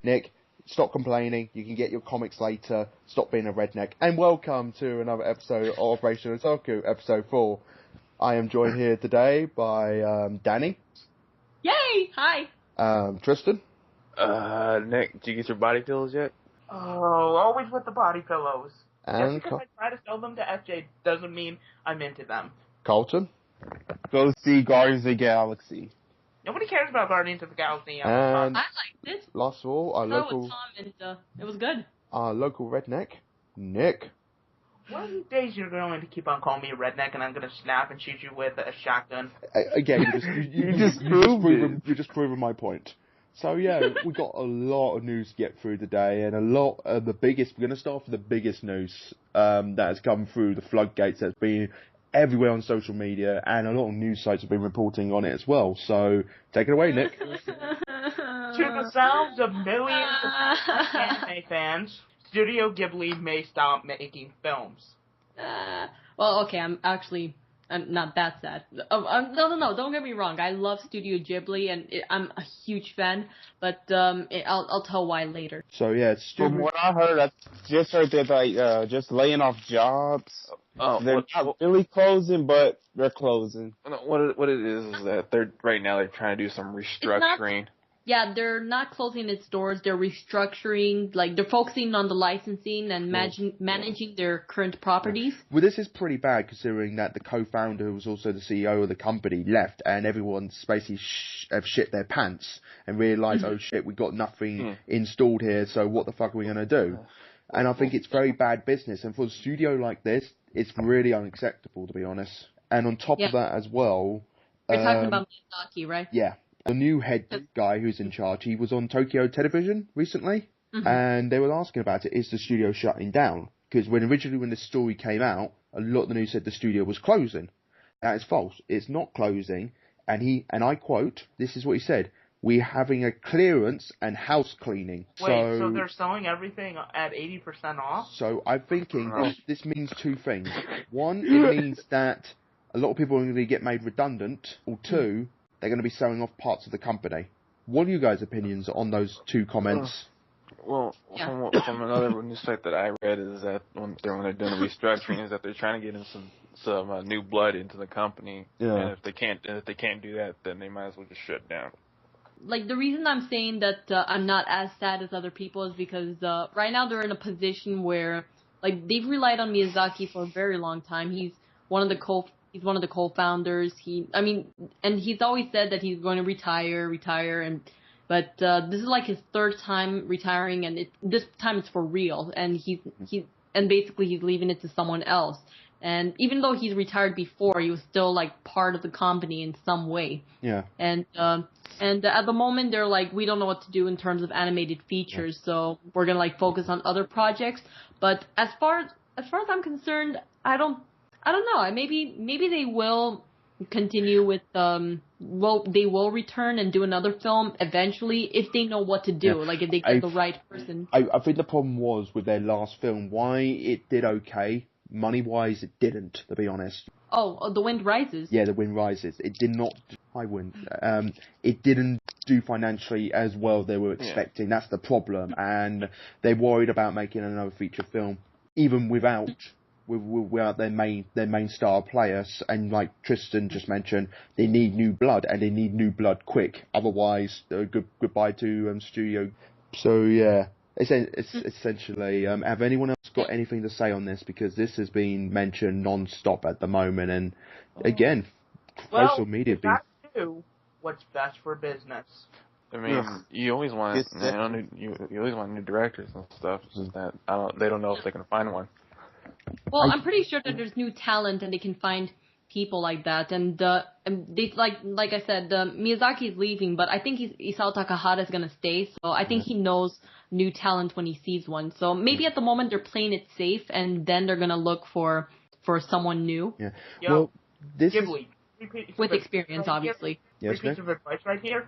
Nick, stop complaining. You can get your comics later. Stop being a redneck. And welcome to another episode of Operation Otaku, episode 4. I am joined here today by Danny. Yay! Hi. Tristan. Nick, did you get your body pillows yet? Oh, always with the body pillows. And Just because I try to sell them to FJ doesn't mean I'm into them. Colton. Go see Guardians of the Galaxy. Nobody cares about Guardians of the Galaxy. And I liked it. last of all, our I saw it local, with Tom and it was good. our local redneck, Nick. One of these days you're going to keep on calling me a redneck and I'm going to snap and shoot you with a shotgun. Again, you just proven my point. So yeah, we got a lot of news to get through today, and a lot of the biggest. We're going to start with the biggest news that has come through the floodgates. That's been everywhere on social media, and a lot of news sites have been reporting on it as well. So take it away, Nick. To the sounds of millions of anime fans, Studio Ghibli may stop making films. Well, okay, I'm not that sad. No, don't get me wrong. I love Studio Ghibli, and I'm a huge fan, but I'll tell why later. So yeah, From what I just heard they're like just laying off jobs. They're not really closing, but they're closing. What it is that they're trying to do some restructuring. Yeah, they're not closing its doors. They're restructuring, like they're focusing on the licensing and managing their current properties. Well, this is pretty bad considering that the co-founder, who was also the CEO of the company, left, and everyone's basically have shit their pants and realised, oh shit, we got nothing installed here, so what the fuck are we going to do? And I think it's very bad business, and for a studio like this, it's really unacceptable, to be honest. And on top of that as well... You're talking about Miyazaki, right? Yeah. The new head guy who's in charge, he was on Tokyo Television recently, and they were asking about it, is the studio shutting down? Because when the story came out, a lot of the news said the studio was closing. That is false. It's not closing, and I quote, this is what he said, we're having a clearance and house cleaning. Wait, so they're selling everything at 80% off? So I'm thinking this means two things. One, it means that a lot of people are going to get made redundant, or two, they're going to be selling off parts of the company. What are you guys' opinions on those two comments? From another news site that I read is that when they're doing the restructuring, is that they're trying to get in some new blood into the company. Yeah. And if they can't do that, then they might as well just shut down. Like, the reason I'm saying that I'm not as sad as other people is because right now they're in a position where, like, they've relied on Miyazaki for a very long time. He's one of the co-founders. And he's always said that he's going to retire, but this is like his third time retiring, and this time it's for real. And he's basically he's leaving it to someone else. And even though he's retired before, he was still like part of the company in some way. Yeah. And at the moment they're like, we don't know what to do in terms of animated features, so we're gonna like focus on other projects. But as far as I'm concerned, I don't know. Maybe they will continue with they will return and do another film eventually if they know what to do. Yeah. Like if they get the right person. I think the problem was with their last film, why it did okay. Money-wise, it didn't, to be honest. Oh, The Wind Rises. Yeah, The Wind Rises. It did not... High Wind. It didn't do financially as well they were expecting. Yeah. That's the problem. And they're worried about making another feature film, even without their main star players. And like Tristan just mentioned, they need new blood, and they need new blood quick. Otherwise, goodbye to studio. So, yeah. It's essentially, have anyone else got anything to say on this? Because this has been mentioned non-stop at the moment, and again, social media being... do what's best for business. I mean, you always want you always want new directors and stuff. It's just that they don't know if they can find one. Well, I'm pretty sure that there's new talent, and they can find people like that. And they like I said, Miyazaki is leaving, but I think Isao Takahata is gonna stay. So I think he knows new talent when he sees one. So maybe at the moment they're playing it safe, and then they're gonna look for someone new. Yeah. Well, this Ghibli. With experience, obviously. Yes, piece of advice right here.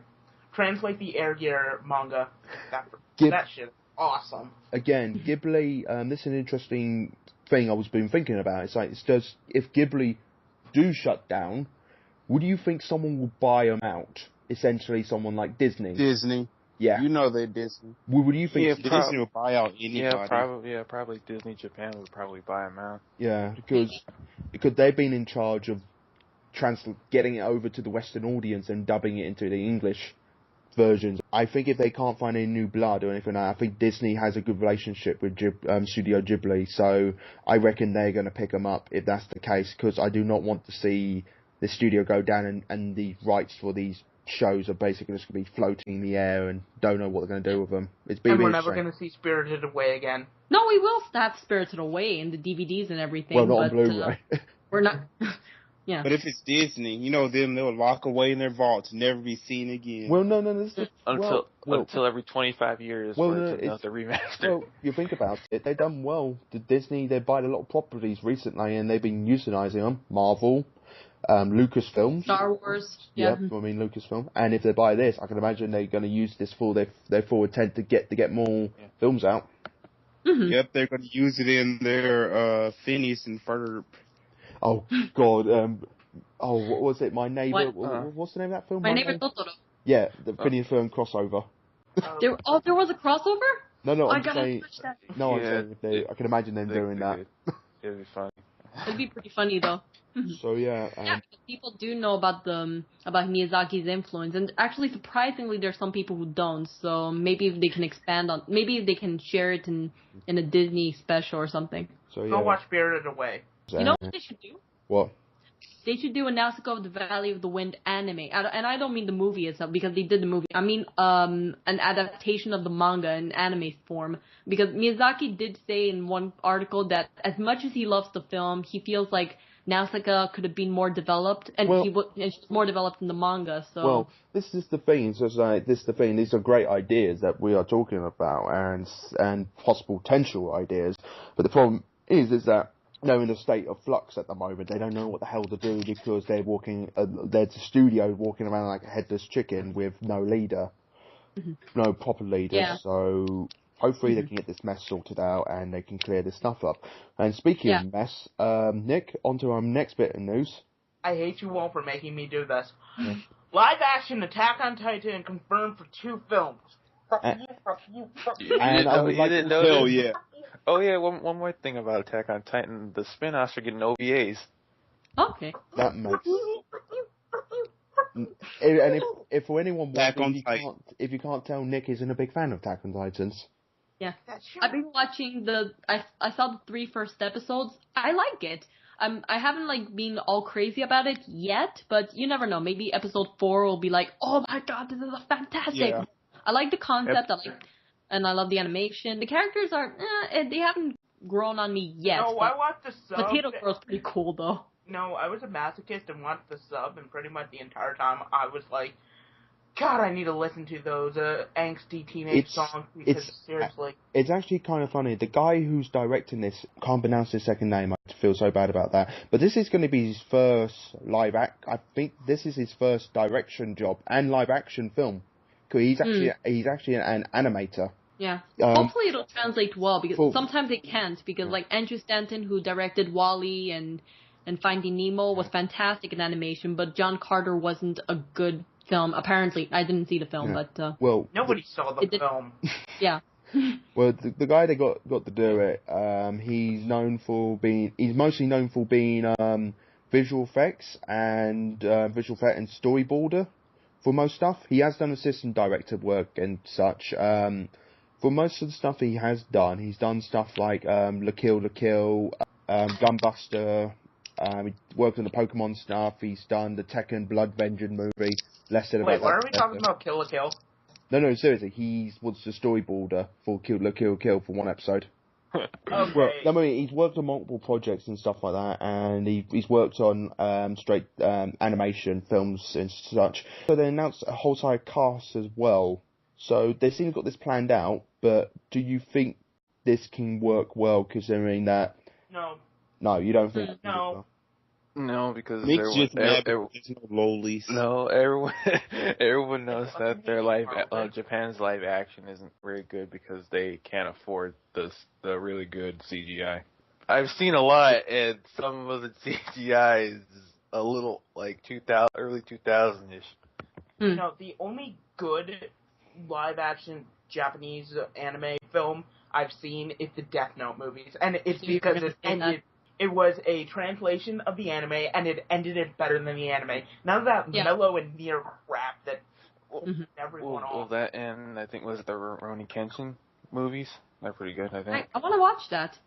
Translate the Air Gear manga. That shit is awesome. Again, Ghibli, this is an interesting thing I was been thinking about. It's like, if Ghibli do shut down, would you think someone will buy them out? Essentially, someone like Disney. Disney. Yeah. You know they're Disney. Would you think Disney will buy out anybody? Probably Disney Japan would probably buy them out. Yeah, because they've been in charge of getting it over to the Western audience and dubbing it into the English versions. I think if they can't find any new blood or anything like that, I think Disney has a good relationship with Studio Ghibli, so I reckon they're going to pick them up if that's the case, because I do not want to see the studio go down and the rights for these shows are basically just going to be floating in the air and don't know what they're going to do with them. And we're never going to see Spirited Away again. No, we will have Spirited Away in the DVDs and everything. Well, not on Blu-ray. We're not... Yeah. But if it's Disney, you know them, they'll lock away in their vaults, never be seen again. Well, no. This is until every 25 years for another remaster. Well, you think about it, they've done well. Disney, they bought a lot of properties recently, and they've been utilising them. Marvel, Lucasfilm, Star Wars. Yeah. I mean Lucasfilm. And if they buy this, I can imagine they're going to use this for their full intent to get more films out. Mm-hmm. Yep, they're going to use it in their Phineas and Ferb. Oh God! What was it? My Neighbor. What's the name of that film? My Neighbor Totoro. Yeah, the Phineas and Ferb crossover. There was a crossover. No, I'm saying. No, I'm saying I can imagine them doing that. It'd be funny. It'd be pretty funny though. So yeah. People do know about Miyazaki's influence, and actually, surprisingly, there's some people who don't. So maybe if they can maybe if they can share it in a Disney special or something. So Go watch Spirited Away. You know what they should do? What? They should do a Nausicaa of the Valley of the Wind anime. And I don't mean the movie itself, because they did the movie. I mean an adaptation of the manga in anime form. Because Miyazaki did say in one article that as much as he loves the film, he feels like Nausicaa could have been more developed, and it's more developed in the manga. So well, this is the thing. So these are great ideas that we are talking about, and possible potential ideas. But the problem is that they're in a state of flux at the moment. They don't know what the hell to do because they're the studio walking around like a headless chicken with no leader, no proper leader. Yeah. So hopefully they can get this mess sorted out and they can clear this stuff up. And speaking of mess, Nick, on to our next bit of news. I hate you all for making me do this. Yeah. Live action Attack on Titan confirmed for 2 films. And I would like to know. Oh yeah, one more thing about Attack on Titan. The spin-offs are getting OVAs. Okay. That makes... And if for anyone if you can't tell, Nick isn't a big fan of Attack on Titans. Yeah. I've been watching I saw the 3 first episodes. I like it. I haven't been all crazy about it yet, but you never know. Maybe episode 4 will be like, oh my god, this is fantastic. Yeah. I like the concept. And I love the animation. The characters they haven't grown on me yet. No, I watched the sub. Potato Girl's pretty cool, though. No, I was a masochist and watched the sub, and pretty much the entire time I was like, God, I need to listen to those angsty teenage songs, because seriously. It's actually kind of funny. The guy who's directing this, can't pronounce his second name, I feel so bad about that, but this is going to be his first I think this is his first direction job and live action film. He's actually an animator. Yeah. Hopefully it'll translate well, because sometimes it can't, because Andrew Stanton, who directed WALL-E and Finding Nemo, was fantastic in animation, but John Carter wasn't a good film. Apparently, I didn't see the film, but nobody saw the film. Yeah. Well, the guy that got to do it, he's mostly known for being visual effects and storyboarder. For most stuff, he has done assistant director work and such. For most of the stuff he's done stuff like La Kill, Gunbuster. He worked on the Pokemon stuff. He's done the Tekken Blood Vengeance movie. Less said about that. Wait, what are we talking about? Kill la Kill? No, seriously. He was the storyboarder for La Kill for one episode. Okay. Well, I mean, he's worked on multiple projects and stuff like that, and he's worked on straight animation films and such. So they announced a whole side cast as well. So they seem to have got this planned out, but do you think this can work well, considering that... No, you don't think... No, because there's no lowlies. No, everyone knows that their Japan's live action isn't very good because they can't afford the really good CGI. I've seen a lot, and some of the CGI is a little early 2000-ish. No, the only good live-action Japanese anime film I've seen is the Death Note movies, and it's because it ended. It was a translation of the anime, and it ended it better than the anime. None of that mellow and near crap that everyone Well, that and I think was the Rurouni Kenshin movies. They're pretty good, I think. I want to watch that.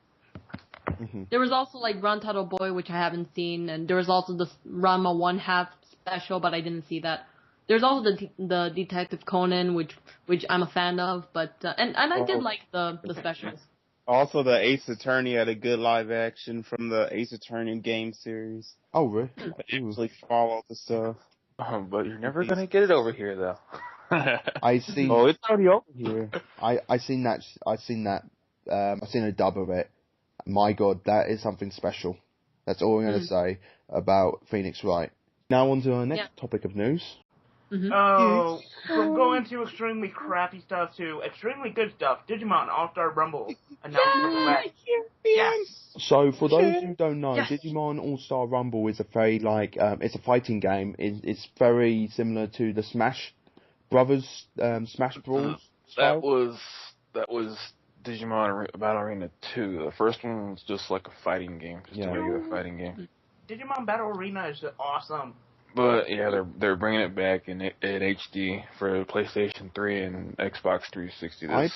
There was also like Rantaro Boy, which I haven't seen, and there was also the Ranma 1/2 special, but I didn't see that. There's also the Detective Conan, which I'm a fan of, but and I did like the specials. Also, the Ace Attorney had a good live action from the Ace Attorney game series. Oh, really? Actually follow the stuff. But you're never gonna get it over here, though. I see. Oh, it's already over here. I seen that. I've seen a dub of it. My God, that is something special. That's all I'm gonna say about Phoenix Wright. Now on to our next topic of news. Oh, from going to extremely crappy stuff to extremely good stuff, Digimon All-Star Rumble announced. Yes. So, for those who don't know, Digimon All-Star Rumble is a very, it's a fighting game. It's very similar to the Smash Brothers, Smash Bros. That was Digimon Battle Arena 2. The first one was just like a fighting game, just a regular fighting game. Digimon Battle Arena is awesome. But yeah, they're bringing it back in HD for PlayStation 3 and Xbox 360. I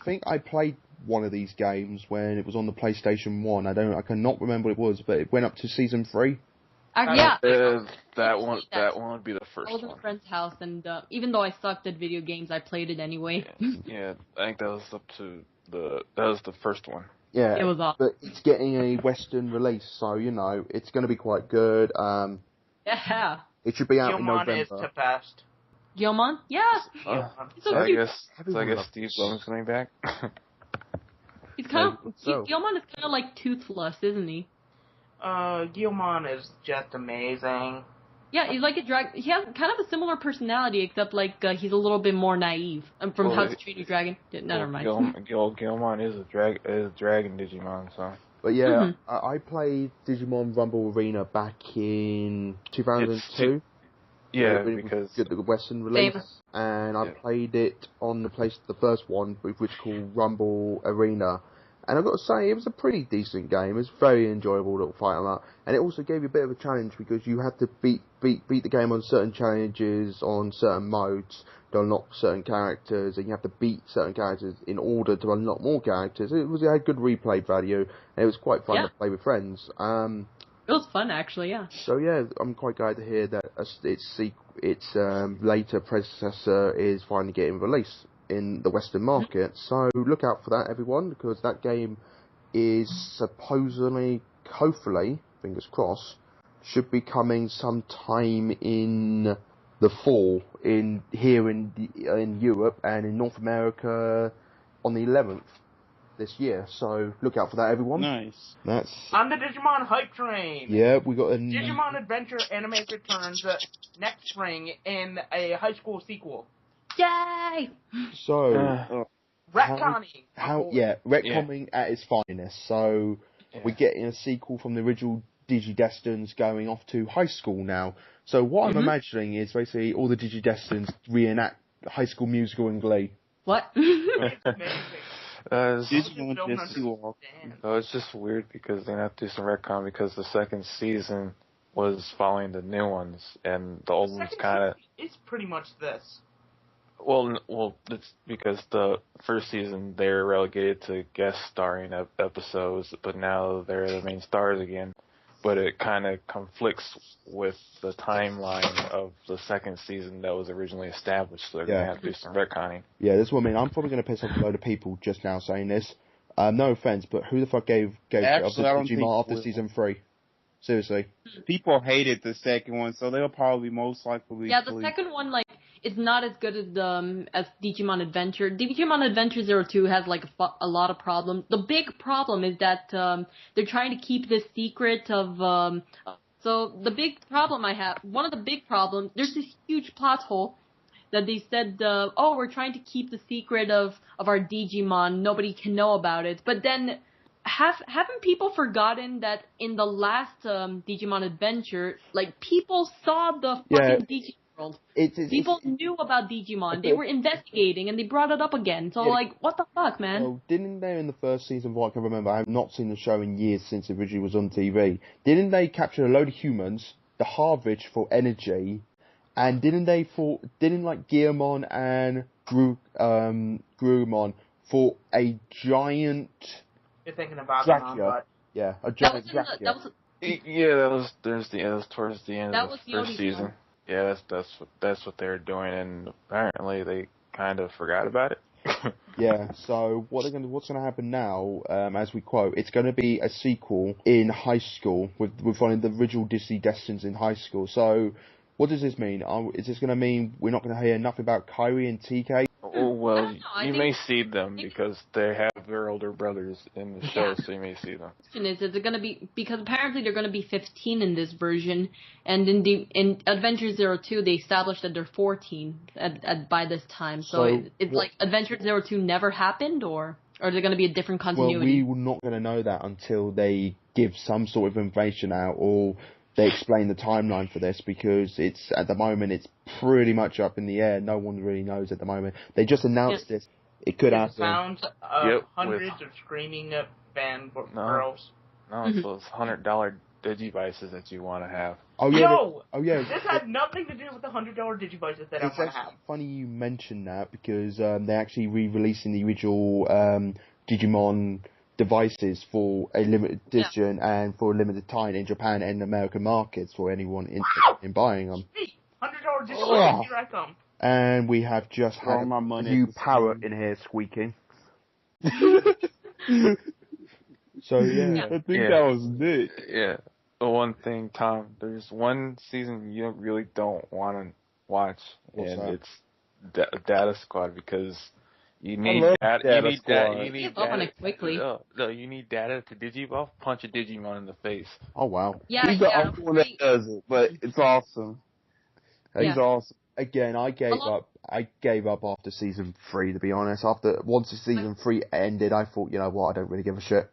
think I played one of these games when it was on the PlayStation 1. I cannot remember what it was, but it went up to Season 3. That one would be the first one. I was in a friend's house, and even though I sucked at video games, I played it anyway. Yeah, I think that was the first one. Yeah, it was awesome. But it's getting a Western release, so, it's going to be quite good. It should be out in November. Guilmon is the best. Guilmon? Yes! So I guess Steve Lowen's coming back? He's kind of... Guilmon is kind of like Toothless, isn't he? Guilmon is just amazing. Yeah, he's like a dragon. He has kind of a similar personality, except he's a little bit more naive. From How to Train Your Dragon. Never mind. Guilmon is a dragon Digimon, so. But yeah, I played Digimon Rumble Arena back in 2002. Because the Western release, and I played it on the first one, which was called Rumble Arena. And I've got to say, it was a pretty decent game. It was very enjoyable little fight on that. And it also gave you a bit of a challenge because you had to beat the game on certain challenges, on certain modes, to unlock certain characters, and you have to beat certain characters in order to unlock more characters. It had good replay value, and it was quite fun to play with friends. It was fun, actually, yeah. So yeah, I'm quite glad to hear that its later predecessor is finally getting released in the Western market. So look out for that, everyone, because that game is supposedly, hopefully, fingers crossed, should be coming sometime in the fall here in Europe and in North America on the 11th this year. So look out for that, everyone. Nice. That's on the Digimon hype train. Yeah, we got a Digimon Adventure anime returns next spring in a high school sequel. Yay! So retconning. Retconning at its finest. So we're getting a sequel from the original Digidestins going off to high school now. So what I'm imagining is basically all the Digidestins reenact High School Musical and Glee. What? It's just weird because they have to do some retcon because the second season was following the new ones and the old ones kind of. It's pretty much this. Well, it's because the first season they were relegated to guest starring episodes, but now they're the main stars again. But it kind of conflicts with the timeline of the second season that was originally established, so they're going to have to do some retconning. Yeah, that's what I mean. I'm probably going to piss off a load of people just now saying this. No offense, but who the fuck gave Digimon after season 3? Seriously. People hated the second one, so they'll probably most likely... Yeah, the second one, is not as good as Digimon Adventure. Digimon Adventure 02 has, a lot of problems. The big problem is that they're trying to keep this secret of... So the big problem one of the big problems, there's this huge plot hole that they said, we're trying to keep the secret of our Digimon. Nobody can know about it. But then... Haven't people forgotten that in the last Digimon Adventure, people saw the fucking Digimon world. It's People knew about Digimon. They were investigating, and they brought it up again. So, what the fuck, man? Well, didn't they in the first season, what I can remember, I have not seen the show in years since it originally was on TV, didn't they capture a load of humans, the Harvich for energy, and didn't Gearmon and Grumon for a giant... You're thinking about Dracula. Yeah, a giant Dracula. That was towards the end of the first season. One. Yeah, that's what they were doing, and apparently they kind of forgot about it. Yeah. So what's going to happen now? As we quote, it's going to be a sequel in high school with finding the original Disney Destins in high school. So what does this mean? Is this going to mean we're not going to hear nothing about Kyrie and TK? Oh, well, you may see them because they have their older brothers in the show, so you may see them. The question is it going to be, because apparently they're going to be 15 in this version, and in Adventure 02 they established that they're 14 by this time. So it's like Adventure 02 never happened, or is it going to be a different continuity? Well, we're not going to know that until they give some sort of information out, or they explain the timeline for this, because at the moment it's pretty much up in the air. No one really knows at the moment. They just announced this. It could happen. Sounds of hundreds of screaming fan girls. No, it's those $100 Digivices that you want to have. Oh yeah. This had nothing to do with the $100 Digivices that I want to have. It's funny you mentioned that, because they're actually re-releasing the original Digimon devices for a limited edition and for a limited time in Japan and American markets for anyone interested in buying them. $100 Digimon, here I come. And we have just had my a money new parrot in here squeaking. So yeah. I think that was Nick. Yeah. The one thing, Tom, there's one season you really don't want to watch, it's Data Squad, because you need data. You need data quickly. No, you need data to Digivolve. Punch a Digimon in the face. Oh wow! He's the only one that does it, but it's awesome. He's awesome. Again, I gave up after season 3. To be honest, once season 3 ended, I thought, you know what, I don't really give a shit.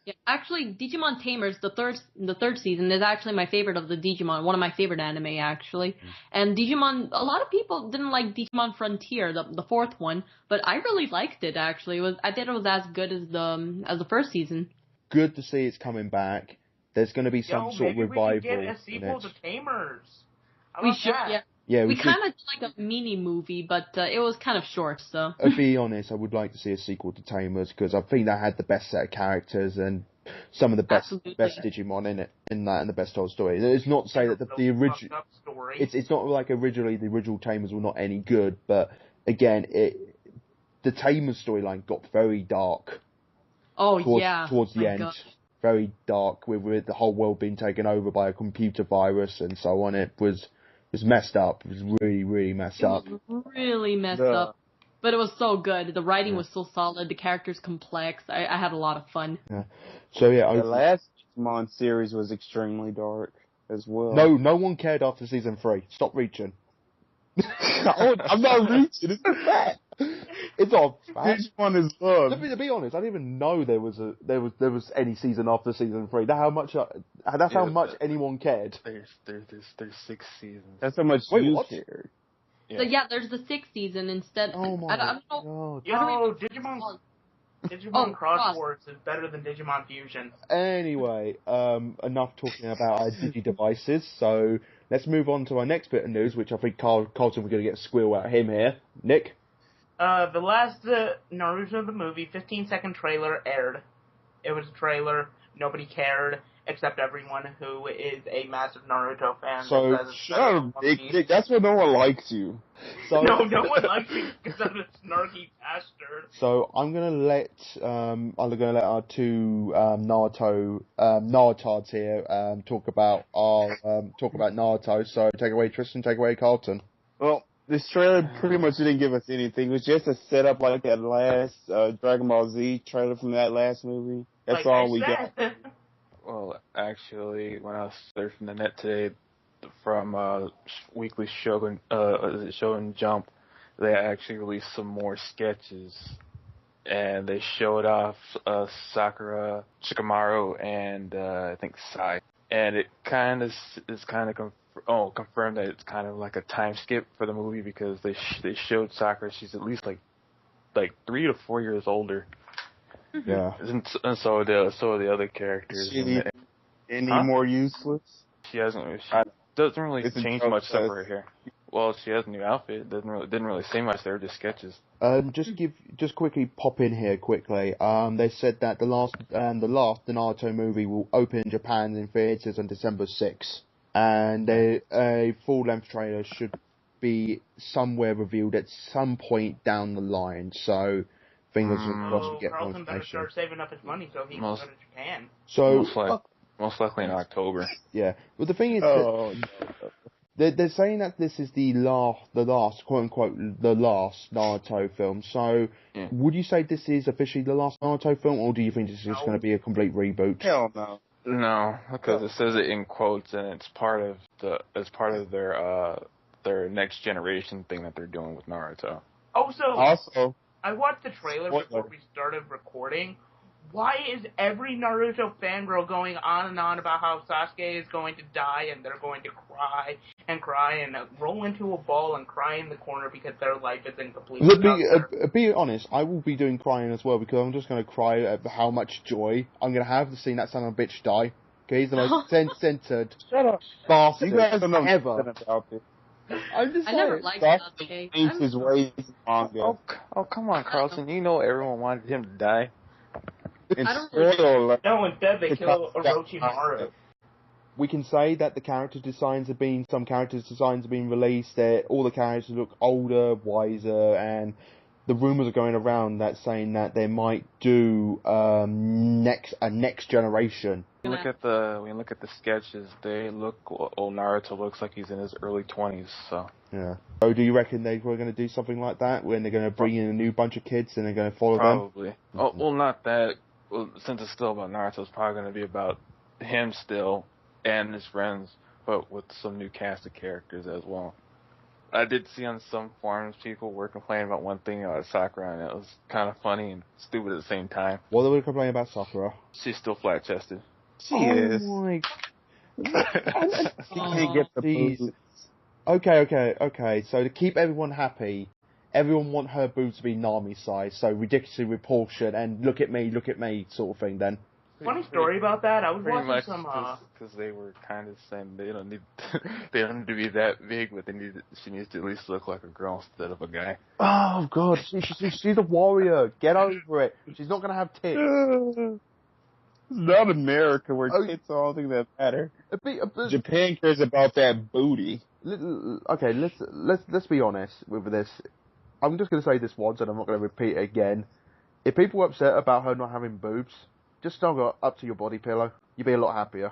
Yeah, actually, Digimon Tamers, the third season, is actually my favorite of the Digimon, one of my favorite anime, actually. And Digimon, a lot of people didn't like Digimon Frontier, the fourth one, but I really liked it, actually. I thought it was as good as the first season. Good to see it's coming back. There's going to be some sort of revival. We could get a sequel to Tamers. We should, yeah. Yeah, we kind of did like a mini movie, but it was kind of short, so. To be honest, I would like to see a sequel to Tamers, because I think that had the best set of characters and some of the best Digimon in that, and the best told story. It's not to say that the original, it's not like originally the original Tamers were not any good, but again, the Tamers storyline got very dark. Towards the end. Gosh. Very dark, with the whole world being taken over by a computer virus and so on. It was messed up. It was really, really messed up. It was really messed up. But it was so good. The writing was so solid. The characters complex. I had a lot of fun. Yeah. So yeah, the last Digimon series was extremely dark as well. No one cared after season 3. Stop reaching. I'm not reaching. It's a fact. It's a fact. Digimon is love. To be honest, I didn't even know there was any season after season 3. That's how much anyone cared. There's 6 seasons. That's how much you cared. Yeah. So yeah, there's the 6th season instead. Oh my I don't know. Digimon Cross Wars is better than Digimon Fusion. Anyway, enough talking about our Digi devices. So let's move on to our next bit of news, which I think Carlton, we're going to get a squeal out of him here. Nick? The last Naruto the movie 15-second trailer aired. It was a trailer. Nobody cared except everyone who is a massive Naruto fan. So shut up, Nick. That's why no one likes you. So no one likes me because I'm a snarky bastard. So I'm gonna let our two Narutards here talk about Naruto. So take away Tristan, take away Carlton. Well, this trailer pretty much didn't give us anything. It was just a setup like that last Dragon Ball Z trailer from that last movie. That's all we got. Well, actually, when I was surfing the net today, from Weekly Shogun Jump, they actually released some more sketches, and they showed off Sakura, Shikamaru, and I think Sai. And it is kind of confirmed that it's kind of like a time skip for the movie because they showed Sakura. She's at least like 3 to 4 years older. Yeah. And so are the other characters. She any more useless? She doesn't really change much except for her hair. Well, she has a new outfit. Didn't really say much. They were just sketches. Just quickly pop in here quickly. They said that the Naruto movie will open in Japan in theaters on December 6th, and a full-length trailer should be somewhere revealed at some point down the line. So fingers crossed we get more information. Carlton better start saving up his money so he can go to Japan. So most likely in October. Yeah. Well, the thing is, they're saying that this is the last, quote unquote, the last Naruto film. So, would you say this is officially the last Naruto film, or do you think this is just going to be a complete reboot? Hell no. No, because it says it in quotes, and it's part of their next generation thing that they're doing with Naruto. Also, I watched the trailer before we started recording. Why is every Naruto fangirl going on and on about how Sasuke is going to die and they're going to cry and roll into a ball and cry in the corner because their life is incomplete? Be honest, I will be doing crying as well because I'm just going to cry at how much joy I'm going to have to see that son of a bitch die. Okay, he's the most centered bastard you guys don't know ever. About this. I never liked Sasuke. Changed his ways in manga. Oh, come on, Carlson. You know everyone wanted him to die. I don't really... No, instead they kill Orochimaru. We can say that some character designs have been released, that all the characters look older, wiser, and the rumours are going around that saying that they might do a next generation. When you look at the sketches, old Naruto looks like he's in his early 20s, so. Yeah. So do you reckon they were going to do something like that, when they're going to bring in a new bunch of kids and they're going to follow them? Probably. Oh, well, not that. Well, since it's still about Naruto, it's probably going to be about him still and his friends, but with some new cast of characters as well. I did see on some forums people were complaining about one thing about Sakura, and it was kind of funny and stupid at the same time. What were they complaining about Sakura? She's still flat-chested. She is. My She can't get the boobs. Okay. So to keep everyone happy, everyone want her boobs to be Nami size, so ridiculously proportioned, and look at me sort of thing then. Funny story about that, I was Pretty watching much some... because they were kind of saying they don't need to be that big, but she needs to at least look like a girl instead of a guy. Oh god, she's a warrior, get over it. She's not going to have tits. It's not America where tits are all thing that matter. Japan cares about that booty. Okay, let's be honest with this. I'm just going to say this once, and I'm not going to repeat it again. If people are upset about her not having boobs, just snuggle up to your body pillow. You'd be a lot happier.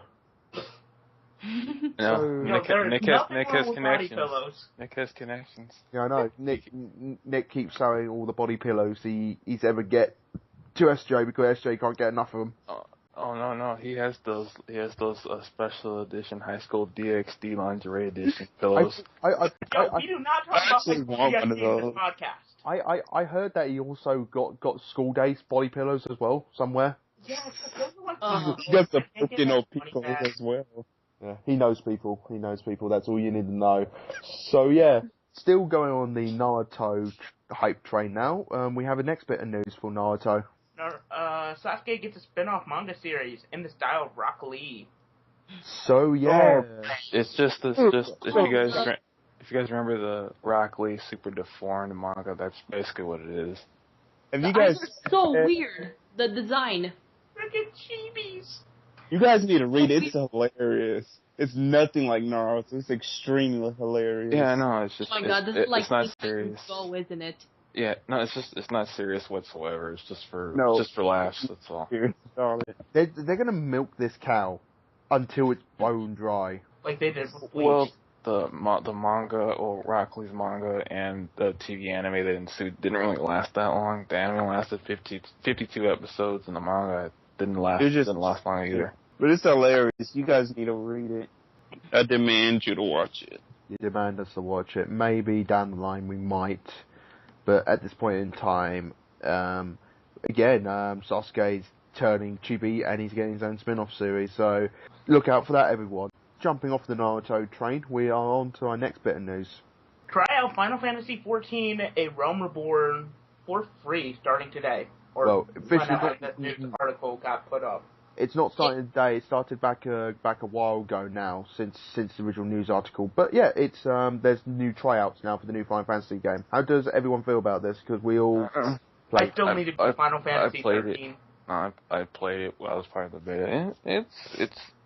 Nick has connections. Nick has connections. Yeah, I know. Nick keeps selling all the body pillows he's ever get to SJ because SJ can't get enough of them. Oh no, he has those special edition high school DxD lingerie edition pillows. we do not talk about DxD in this podcast. I heard that he also got school days body pillows as well somewhere. Yeah, those are like he got the freaking people as well. Yeah, he knows people. That's all you need to know. So yeah, still going on the Naruto hype train now. We have a next bit of news for Naruto. Sasuke gets a spin-off manga series in the style of Rock Lee. So yeah, it's just if you guys remember the Rock Lee Super Deformed manga, that's basically what it is. Have you guys? It's so weird. The design. Freaking chibis. You guys need to read it. It's hilarious. It's nothing like Naruto. It's extremely hilarious. Yeah, no, it's just. Oh my god, this is like it's not serious. Go, isn't it? Yeah, no, it's not serious whatsoever. It's just for laughs. That's all. They're gonna milk this cow until it's bone dry. Like they did with Bleach. Well, the manga, or Rock Lee's manga, and the TV anime that ensued didn't really last that long. The anime lasted 52 episodes, and the manga didn't last long either. But it's hilarious. You guys need to read it. I demand you to watch it. You demand us to watch it. Maybe down the line we might. But at this point in time, Sasuke's turning chibi and he's getting his own spin-off series. So look out for that, everyone. jumping off the Naruto train, we are on to our next bit of news. Try out Final Fantasy XIV: A Realm Reborn for free starting today. Or Well, officially, whenever this news article got put up. It's not starting today. It started back a while ago now, since the original news article. But yeah, it's there's new tryouts now for the new Final Fantasy game. How does everyone feel about this? Because we all played. I still need to do Final Fantasy 13. I played it while I was part of the beta.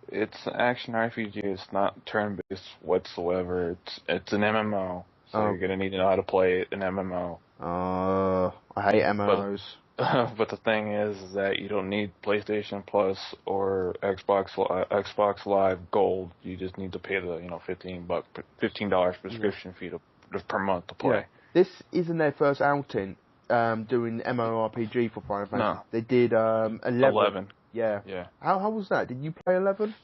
It's an action RPG. It's not turn-based whatsoever. It's an MMO, so you're gonna need to know how to play an MMO. I hate MMOs. But the thing is that you don't need PlayStation Plus or Xbox Live Gold. You just need to pay the $15 subscription fee per month to play. Yeah. This isn't their first outing doing MMORPG for Final Fantasy. No. They did 11. Yeah. Yeah. How was that? Did you play 11?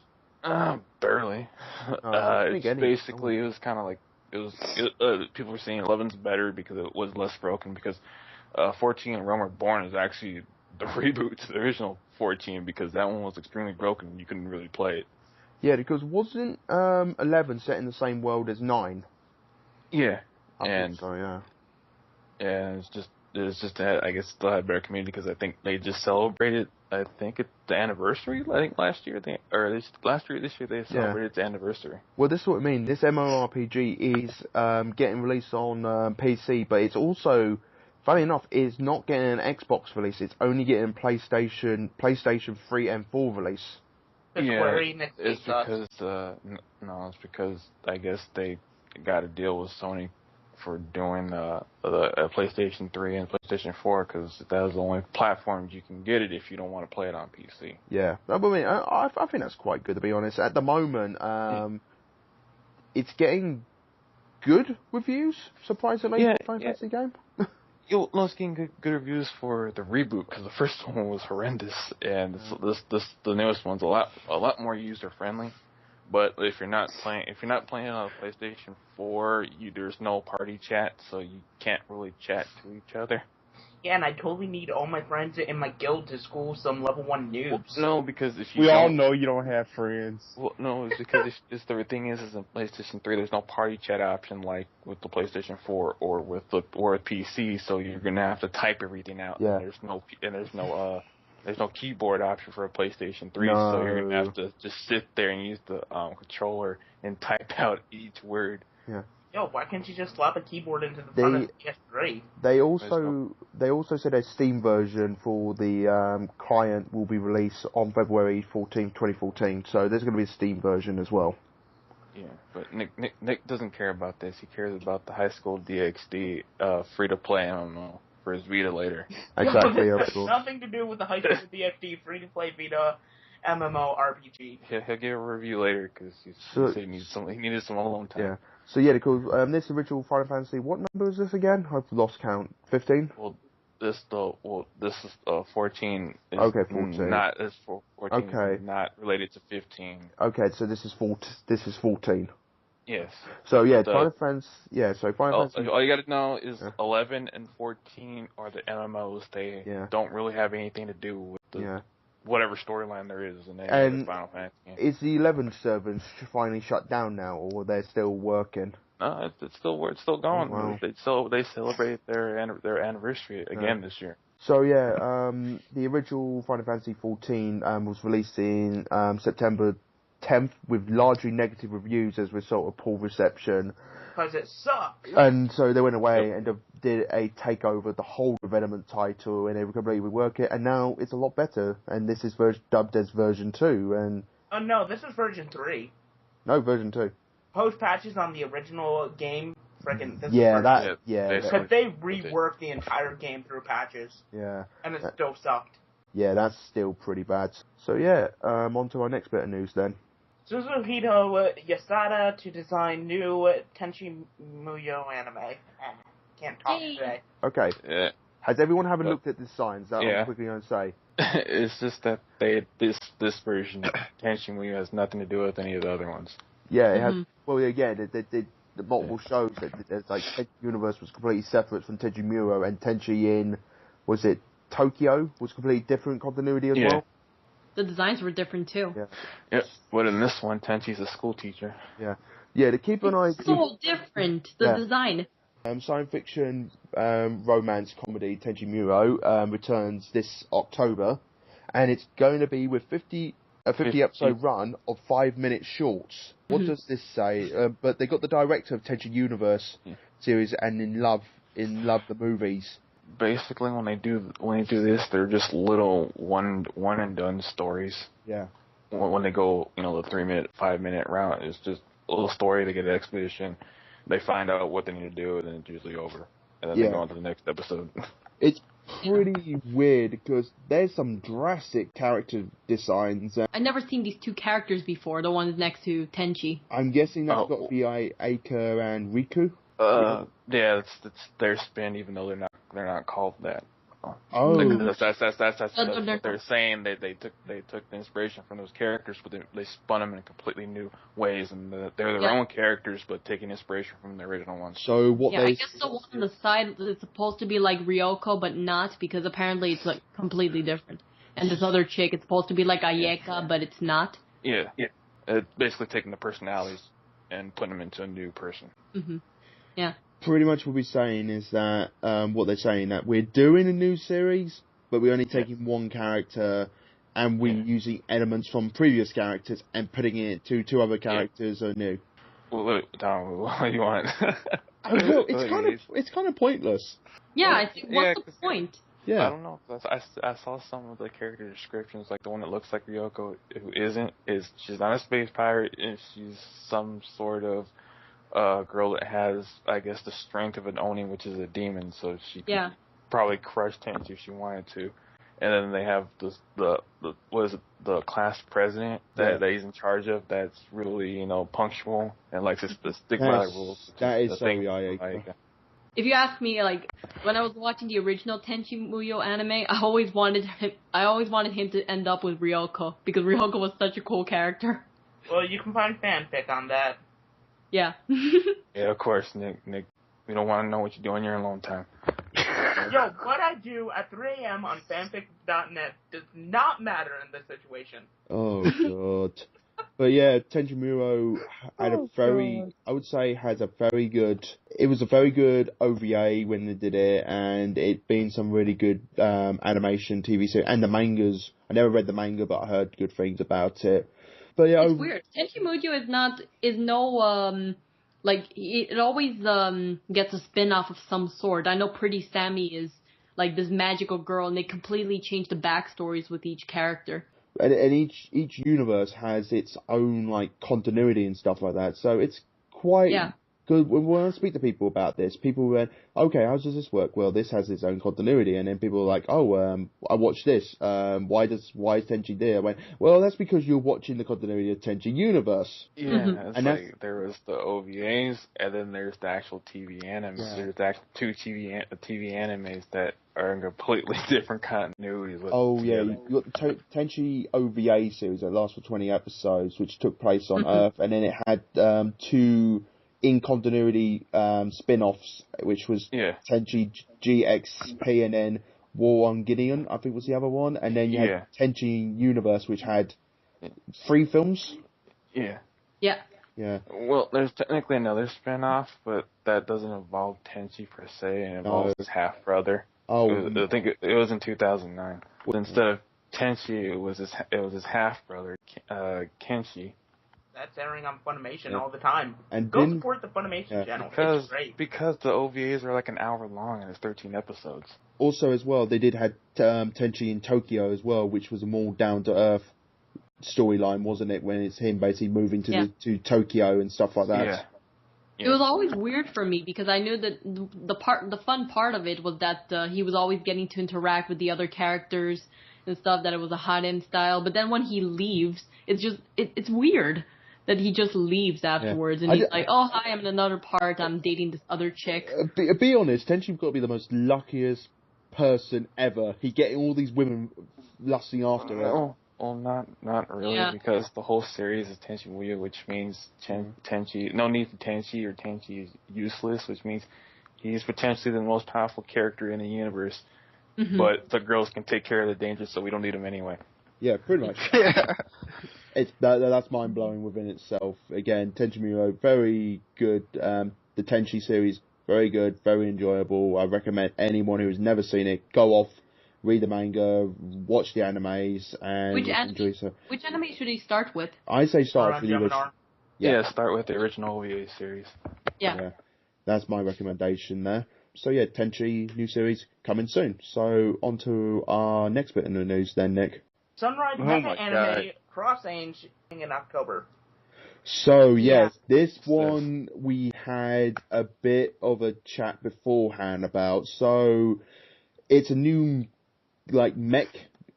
Barely. It's basically it was kind of like people were saying 11's better because it was less broken, because 14 and Realm Reborn is actually the reboot to the original 14, because that one was extremely broken. You couldn't really play it. Yeah, because wasn't 11 set in the same world as 9? Yeah. I think so, yeah. Yeah, it's just that I guess still had better community, because I think they just celebrated. I think it's the anniversary. I think this year they celebrated its anniversary. Well, this is what I mean. This MMORPG is getting released on PC, but it's also, funny enough, is not getting an Xbox release. It's only getting PlayStation 3 and 4 release. It's because I guess they got a deal with Sony for doing the PlayStation 3 and PlayStation 4, because that was the only platforms you can get it if you don't want to play it on PC. Yeah, I mean, I think that's quite good, to be honest. At the moment, it's getting good reviews, surprisingly, for Final Fantasy game. It's getting good reviews for the reboot, because the first one was horrendous, and the newest one's a lot more user friendly. But if you're not playing on a PlayStation 4, there's no party chat, so you can't really chat to each other. Yeah, and I totally need all my friends in my guild to school some level 1 noobs. Well, no, because if you we all know you don't have friends. Well, no, it's because the thing is in PlayStation 3, there's no party chat option like with the PlayStation 4 or with PC, so you're gonna have to type everything out. Yeah. And there's no keyboard option for a PlayStation 3, so you're going to have to just sit there and use the controller and type out each word. Yeah. Yo, why can't you just slap a keyboard into the front of the PS3? They also said a Steam version for the client will be released on February 14th, 2014, so there's going to be a Steam version as well. Yeah, but Nick doesn't care about this. He cares about the High School DxD free-to-play MMO. For his Vita later. Exactly, This of has course. nothing to do with the High School DxD free-to-play Vita MMO RPG. He'll give a review later, because he needed some alone time. Yeah. So yeah, because this original Final Fantasy, what number is this again? I've lost count. 15? Well, this is 14. Okay, 14. Not 14. Okay. Not related to 15. Okay, so this is 14. Yes. So yeah, Final Fantasy. Yeah, so Final Fantasy. All you got to know is 11 and 14 are the MMOs. They don't really have anything to do with the whatever storyline there is in the Final Fantasy game. Is the 11 servers finally shut down now, or they're still working? No, it's still going. Oh, wow. They celebrated their anniversary again this year. So yeah, the original Final Fantasy 14 was released in September 10th with largely negative reviews as a result of poor reception. Because it sucks. And so they went away and did a takeover of the whole development title, and they completely rework it, and now it's a lot better. And this is dubbed as version 2. And oh no, this is version 3. No, version 2. Post patches on the original game, because they reworked the entire game through patches. Yeah. And it still sucked. Yeah, that's still pretty bad. So yeah, on to our next bit of news then. Suzuhito Yasada to design new Tenchi Muyo anime. Can't talk today. Okay. Yeah. Has everyone had a look at the signs? That I'm quickly going to say. It's just that this version of Tenchi Muyo has nothing to do with any of the other ones. Yeah, it has. Well, yeah, they did the multiple shows. It's like Tenchi Universe was completely separate from Tenchi Muyo, and Tenchi in, was it Tokyo, was completely different continuity as well. the designs were different too. Yeah. Yep. But in this one, Tenchi's a school teacher. Yeah. Yeah, to keep an eye... It's so different, the design. Science fiction romance comedy Tenchi Muro returns this October, and it's going to be with a 50 episode run of 5-minute shorts. What does this say? But they got the director of Tenchi Universe series and In Love the movies. Basically, when they do this, they're just little one and done stories. Yeah. When they go, the 3-minute, 5-minute round, it's just a little story to get an expedition. They find out what they need to do, and then it's usually over. And then they go on to the next episode. It's pretty weird, because there's some drastic character designs. I've never seen these two characters before, the ones next to Tenchi. I'm guessing that's got to be Aika and Riku? Yeah, it's their spin, even though they're not called that. Oh, that's what they're saying. They took the inspiration from those characters, but they spun them in completely new ways, and they're their own characters, but taking inspiration from the original ones. So what? I guess the one on the side is supposed to be like Ryoko, but not, because apparently it's like completely different. And this other chick, it's supposed to be like Ayeka, but it's not. Yeah. It's basically taking the personalities and putting them into a new person. Mm-hmm. Yeah. Pretty much what we're saying is that what they're saying, that we're doing a new series, but we're only taking one character and we're using elements from previous characters and putting it to two other characters are new. Well, Tom, what do you want? Well, it's kind of pointless. Yeah, I think what's the point? Yeah. I don't know. I saw some of the character descriptions, like the one that looks like Ryoko, who isn't, she's not a space pirate, and she's some sort of girl that has, I guess, the strength of an Oni, which is a demon, so she could probably crush Tenchi if she wanted to. And then they have the class president that he's in charge of, that's really, punctual and likes to stick by the rules. That is so Ayeka. If you ask me, like, when I was watching the original Tenchi Muyo anime, I always wanted him to end up with Ryoko, because Ryoko was such a cool character. Well, you can find fanfic on that. Yeah. Yeah, of course, Nick. We don't want to know what you do in your alone time. Yo, what I do at 3 a.m. on fanfic.net does not matter in this situation. Oh, God. But yeah, Tenchi Muro had I would say, has a very good... It was a very good OVA when they did it, and it been some really good animation TV series. And the mangas. I never read the manga, but I heard good things about it. But yeah, it's weird. Tenchi Muyo it always gets a spin-off of some sort. I know Pretty Sammy is like this magical girl, and they completely change the backstories with each character. And each universe has its own like continuity and stuff like that. So it's quite good. When I speak to people about this, people went, "Okay, how does this work?" Well, this has its own continuity, and then people are like, "Oh, I watched this. Why is Tenchi there?" I went, "Well, that's because you're watching the continuity of Tenchi Universe." Yeah, and there was the OVAs, and then there's the actual TV animes. Yeah. There's the actual two TV animes that are in completely different continuities. You got the Tenchi OVA series that lasts for 20 episodes, which took place on Earth, and then it had two in continuity spin-offs, which was Tenchi GXP and then War on Gideon, I think was the other one, and then you had Tenchi Universe, which had 3 films. Yeah. Well, there's technically another spin-off, but that doesn't involve Tenchi per se, and involves his half-brother. I think it was in 2009. Instead of Tenchi, it was his half-brother, Kenshi. That's airing on Funimation all the time. And go support the Funimation channel. It's great. Because the OVAs are like an hour long and it's 13 episodes. Also, as well, they did have Tenchi in Tokyo as well, which was a more down-to-earth storyline, wasn't it? When it's him basically moving to Tokyo and stuff like that. Yeah. It was always weird for me because I knew that the fun part of it was that he was always getting to interact with the other characters and stuff. That it was a hot end style. But then when he leaves, it's weird that he just leaves afterwards and he's like, "Oh hi, I'm in another part. I'm dating this other chick." Be honest, Tenchi's got to be the most luckiest person ever. He getting all these women lusting after him. Well, not really, because the whole series is Tenchi Muyo, which means Tenchi, no need for Tenchi, or Tenchi is useless, which means he's potentially the most powerful character in the universe, but the girls can take care of the danger, so we don't need him anyway. Yeah, pretty much. Yeah. That's mind blowing within itself. Again, Tenchi Muyo, very good. The Tenchi series, very good, very enjoyable. I recommend anyone who has never seen it go off, read the manga, watch the animes, and enjoy yourself. Which anime should he start with? I say start with the original. Yeah, start with the original OVA series. Yeah. That's my recommendation there. So yeah, Tenchi new series coming soon. So on to our next bit in the news then, Nick. Sunrise Mecha Anime Cross Ange in October. So yes, this one we had a bit of a chat beforehand about. So it's a new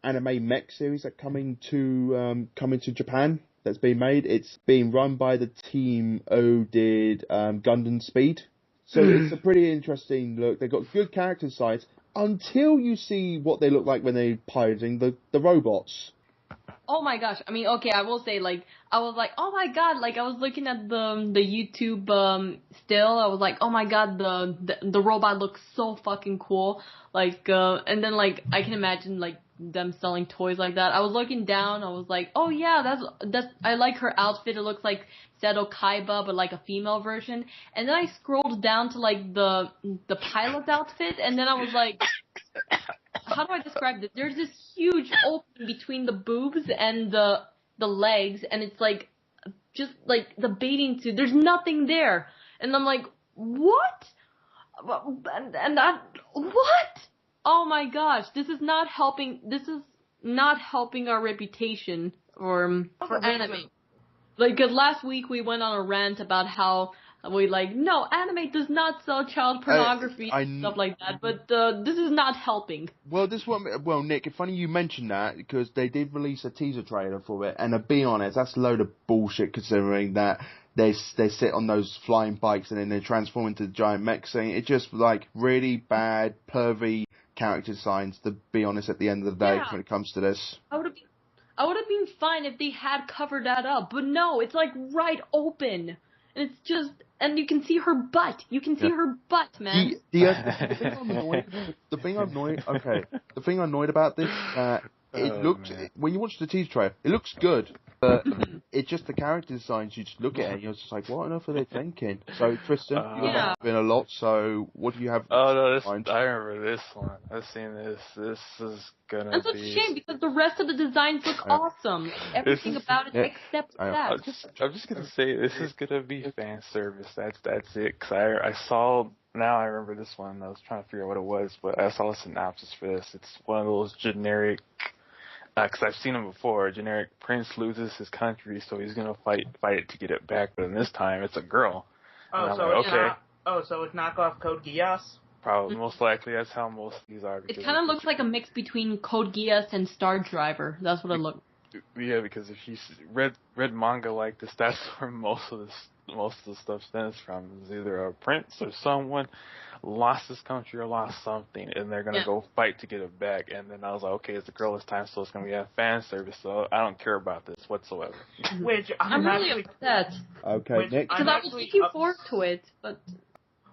anime mech series that's coming to Japan. That's being made. It's being run by the team who did Gundam Speed. So it's a pretty interesting look. They've got good character designs until you see what they look like when they're piloting the robots. Oh my gosh. I mean, okay, I will say, I was like, oh my god, I was looking at the YouTube, still, I was like, oh my god, the robot looks so fucking cool. And then, I can imagine, them selling toys like that. I was looking down, I was like, oh yeah, that's, I like her outfit, it looks like Seto Kaiba, but a female version. And then I scrolled down to, the pilot's outfit, and then I was like, how do I describe this? There's this huge opening between the boobs and the legs, and it's just the bathing suit. There's nothing there, and I'm like, what? And that what? Oh my gosh, this is not helping. This is not helping our reputation for anime. Cause last week we went on a rant about how no, anime does not sell child pornography and stuff like that, but this is not helping. Well, Nick, it's funny you mentioned that, because they did release a teaser trailer for it, and to be honest, that's a load of bullshit, considering that they sit on those flying bikes and then they transform into the giant mech scene. It's just, really bad, pervy character designs, to be honest, at the end of the day, when it comes to this. I would have been fine if they had covered that up, but no, it's, right open. And it's just, and you can see her butt. You can see her butt, man. The thing I'm annoyed about this, it looks, when you watch the teaser trailer, it looks good, but it's just the character designs. You just look at it and you're just like, what on earth are they thinking? So, Tristan, you've been a lot, so what do you have? Oh, no, I remember this one. I've seen this. This is gonna be... That's such a shame, because the rest of the designs look awesome. Everything about it except that. I'm just gonna say, this is gonna be fan service. That's it. Cause I saw... Now I remember this one. I was trying to figure out what it was, but I saw a synopsis for this. It's one of those generic... Because I've seen him before. A generic prince loses his country, so he's gonna fight it to get it back. But in this time, it's a girl. So it's knockoff Code Geass? Probably, most likely. That's how most of these are. It kind of looks like a mix between Code Geass and Star Driver. That's what it looked. Yeah, because if you read manga like this, that's where most of the stuff stems from. It's either a prince or someone lost his country or lost something, and they're gonna go fight to get it back. And then I was like, okay, it's a girl this time, so it's gonna be a fan service. So I don't care about this whatsoever. Which I'm really upset. Okay, Nick. Because I was looking forward to it, but.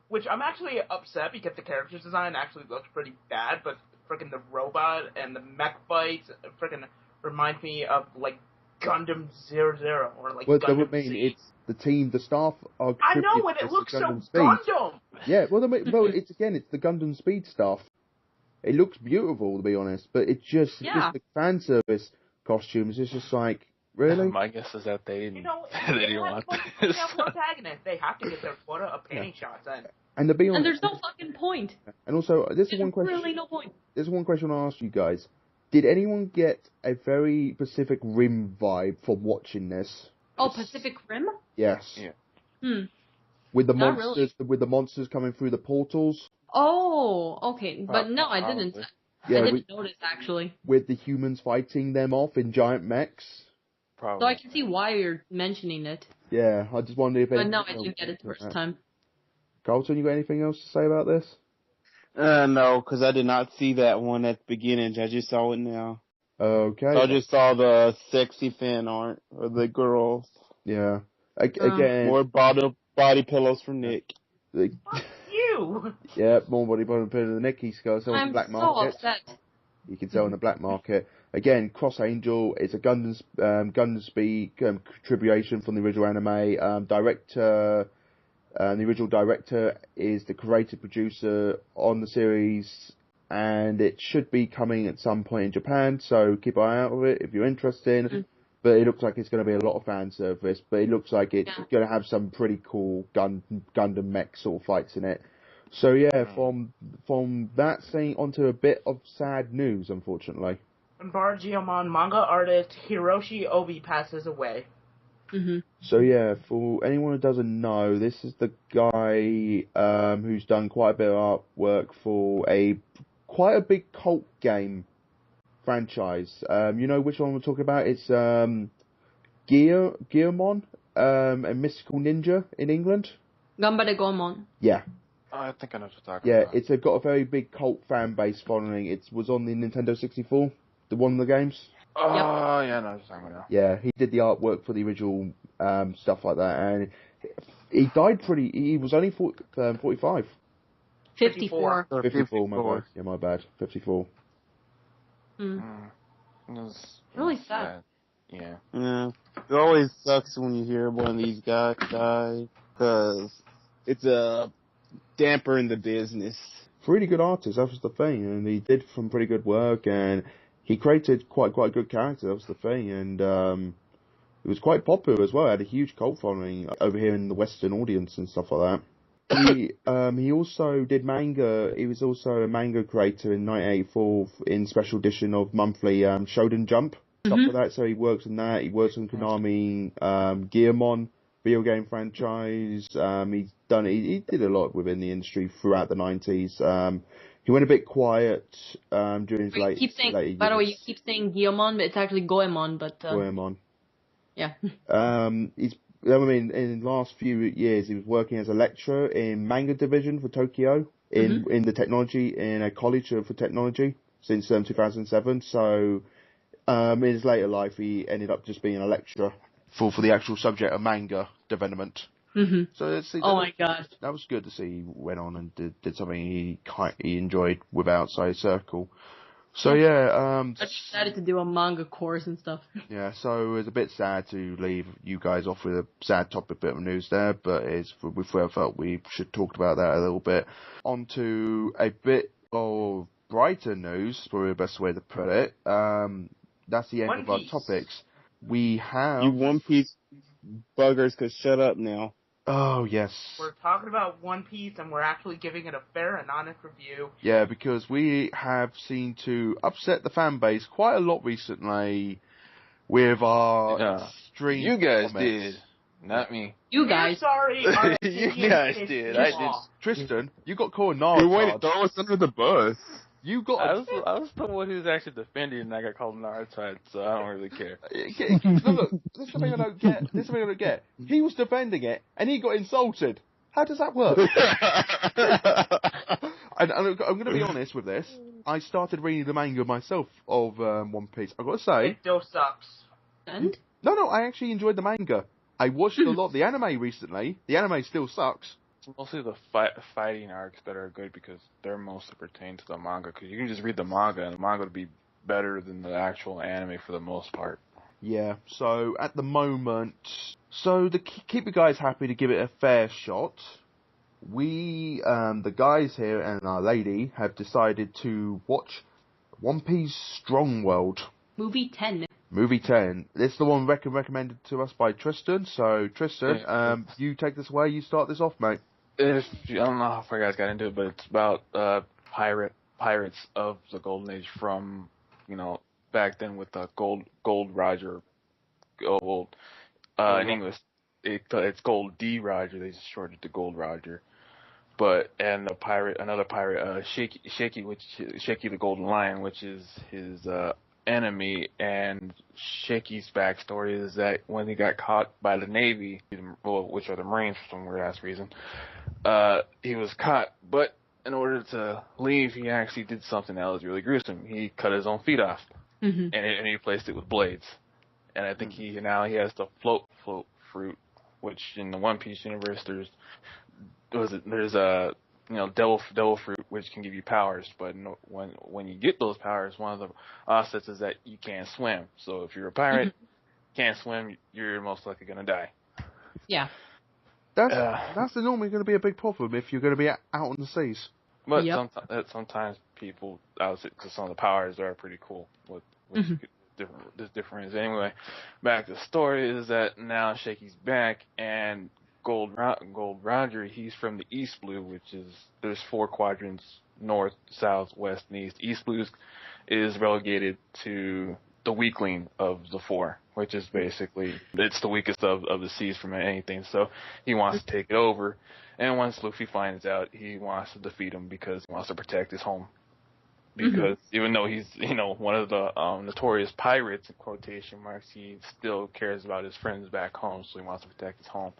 Which I'm actually upset because the character design actually looks pretty bad, but frickin' the robot and the mech fights frickin' remind me of Gundam 00 or Well, Gundam that would mean Z. it's the staff are. I know, and it looks so Gundam. Yeah, well, it's the Gundam Speed stuff. It looks beautiful, to be honest, but it's just the fan service costumes. It's just really. My guess is that they didn't. They didn't want this. Protagonist. They have to get their quota of panty shots in. And to be honest, and there's no fucking point. And also, this is one question. Really, no point. There's one question I ask you guys. Did anyone get a very Pacific Rim vibe from watching this? Oh, Pacific Rim? Yes. Yeah. With the Not monsters, really. with the monsters coming through the portals. Oh, okay, but no, I didn't. Yeah, I didn't notice actually. With the humans fighting them off in giant mechs. Probably. So I can see why you're mentioning it. Yeah, I just wondered if. But no, I didn't get it the first time. Carlton, you got anything else to say about this? No, because I did not see that one at the beginning. I just saw it now. Okay. So I just saw the sexy fan art of the girls. Yeah. Again. More body pillows from Nick. Fuck you! Yeah, more body pillows than Nick. He's got some I'm black so market. upset. You can sell on the black market. Again, Cross Angel is a Gundam Speed contribution from the original anime. The original director is the creative producer on the series, and it should be coming at some point in Japan, so keep an eye out for it if you're interested. Mm-hmm. But it looks like it's going to be a lot of fan service, but it looks like it's going to have some pretty cool Gundam mech sort of fights in it. So yeah, from that thing onto a bit of sad news, unfortunately. Geomon manga artist Hiroshi Obi passes away. Mm-hmm. So yeah, for anyone who doesn't know, this is the guy who's done quite a bit of artwork for quite a big cult game franchise. You know which one we're talking about? It's Geomon, a mystical ninja in England. Gambare Goemon. Yeah. I think I know what you're talking about. Yeah, it's got a very big cult fan base following. It was on the Nintendo 64, one of the games. Oh, yeah, I know what you're talking about. Yeah, he did the artwork for the original stuff like that, and he died he was only 45. 54. 54, my bad. Yeah, my bad. 54. Really sad. Yeah. Yeah. It always sucks when you hear one of these guys die, because it's a damper in the business. Really good artist, that was the thing, and he did some pretty good work, and he created quite a good character, that was the thing, and it was quite popular as well. It had a huge cult following over here in the Western audience and stuff like that. He also did manga. He was also a manga creator in 1984 in special edition of monthly Shonen Jump, stuff like that. So he works on that. He works on Konami, Gearmon video game franchise. He did a lot within the industry throughout the 90s. He went a bit quiet during his later years. By the way, you keep saying Geomon, but it's actually Goemon. Goemon. Yeah. In the last few years, he was working as a lecturer in manga division for Tokyo in a college for technology since 2007. So, in his later life, he ended up just being a lecturer for the actual subject of manga development. Mm-hmm. So my gosh, that was good to see. He went on and did something he enjoyed with outside circle. So yeah, I decided to do a manga course and stuff. Yeah, so it's a bit sad to leave you guys off with a sad topic bit of news there, but we felt we should talk about that a little bit. On to a bit of brighter news, probably the best way to put it. That's the end of our topics. We have... You One Piece buggers could shut up now. Oh, yes. We're talking about One Piece, and we're actually giving it a fair and honest review. Yeah, because we have seen to upset the fan base quite a lot recently with our extreme You guys comments. did, not me. You guys. Sorry, you guys did. I did. Tristan, you got called Naruto. You wanted to throw us under the bus. You got. I was the one who was actually defending, and I got called Naruto, so I don't really care. Look, this is something I don't get. This is something I don't get. He was defending it, and he got insulted. How does that work? And I'm going to be honest with this. I started reading the manga myself of One Piece. I've got to say, it still sucks. And? No, I actually enjoyed the manga. I watched a lot of the anime recently. The anime still sucks. It's mostly the fighting arcs that are good because they're mostly pertain to the manga. Because you can just read the manga, and the manga would be better than the actual anime for the most part. Yeah, so at the moment... So to keep the guys happy, to give it a fair shot, we, the guys here and our lady, have decided to watch One Piece Strong World. Movie 10. Movie 10. This is the one recommended to us by Tristan. So, Tristan, you take this away. You start this off, mate. I don't know how far you guys got into it, but it's about pirates of the Golden Age from, back then with the Gold Roger. In English, it's Gold D. Roger. They just shortened it to Gold Roger. Another pirate, Shaky the Golden Lion, which is his enemy, and Shaky's backstory is that when he got caught by the Navy, which are the Marines for some weird ass reason, he was caught, but in order to leave, he actually did something that was really gruesome. He cut his own feet off, and he replaced it with blades. And I think he has the float fruit, which in the One Piece universe there's a devil fruit, which can give you powers. But when you get those powers, one of the offsets is that you can't swim. So if you're a pirate, can't swim, you're most likely gonna die. Yeah. That's normally going to be a big problem if you're going to be out on the seas. But sometimes people, I would say, because some of the powers are pretty cool with different ways. Anyway, back to the story is that now Shaky's back, and Gold Roger, he's from the East Blue, which is, there's 4 quadrants, north, south, west, and east. East Blue is relegated to the weakling of the 4, which is basically, it's the weakest of the seas from anything, so he wants to take it over. And once Luffy finds out, he wants to defeat him because he wants to protect his home. Because even though he's, one of the notorious pirates, in quotation marks, he still cares about his friends back home, so he wants to protect his home.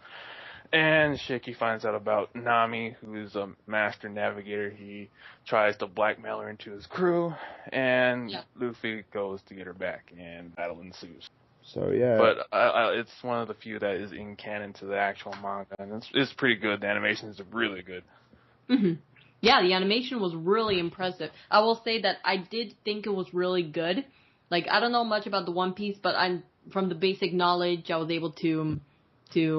And Shaky finds out about Nami, who's a master navigator. He tries to blackmail her into his crew, and Luffy goes to get her back, and battle ensues. So, yeah. But it's one of the few that is in canon to the actual manga, and it's pretty good. The animation is really good. Yeah, the animation was really impressive. I will say that I did think it was really good. Like, I don't know much about the One Piece, but from the basic knowledge, I was able to